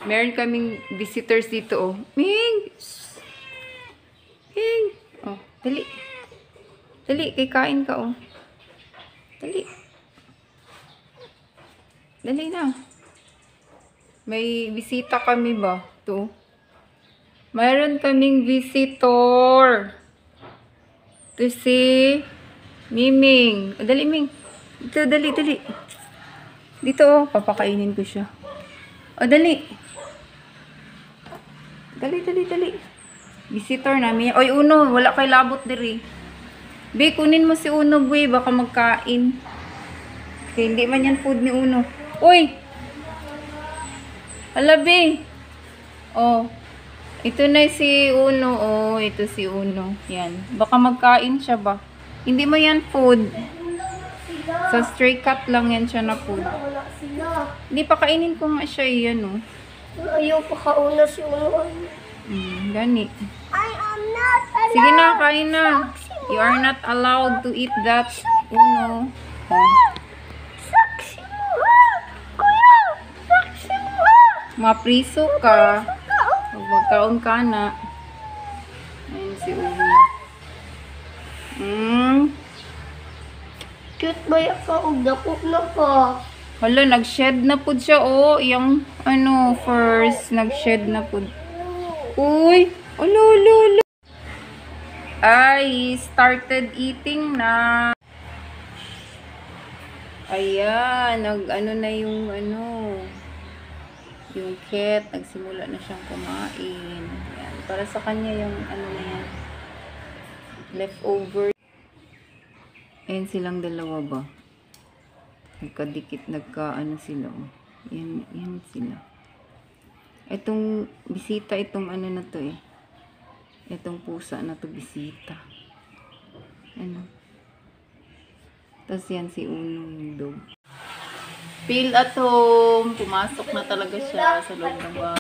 Meron kaming visitors dito, oh. Ming! Ming! Oh, dali. Dali, kain ka, oh. Dali. Dali na. May bisita kami ba? Ito. Mayroon kaming visitor. Ito si Miming. Oh, dali, Ming. Dito, dali, dali. Dito, oh. Papakainin ko siya. O, dali. Dali, dali, dali. Visitor namin. Oy, Uno, wala kay labot diri. Be, kunin mo si Uno, boy. Baka magkain. Okay, hindi man yan food ni Uno. Uy! Hala, be. Oh. Ito na si Uno. Oh, ito si Uno. Yan. Baka magkain siya ba? Hindi mo yan food. Sa stray cat lang yan siya na food. Hindi, pakainin ko nga siya yan, oh. Ayaw pa kauna si Uno. Gani. I am not allowed. Sige na, kain na. You are not allowed to eat that, Uno. Oh. Saksi mo ha! Kuya! Saksi mo ha! Mapriso ka. Huwag magkaon ka na. Ayun si Uno. Cute ba yung kaugdakot na ka? Hala, nag-shed na po siya, oh. Yung, ano, first, nag-shed na po. Uy! Ulo, ulo, ulo. Ay, started eating na. Ayan, nag-ano na yung, ano, yung cat, nagsimula na siyang kumain. Ayan, para sa kanya yung, ano na yan, leftover. Ayan silang dalawa ba? Nagkadikit, ano sila, oh. Yan sila. Itong bisita, itong ano na to eh. Itong pusa na to bisita. Ano? Tapos yan si Uno yung dog. Feel at home. Pumasok na talaga siya sa loob ng bahay.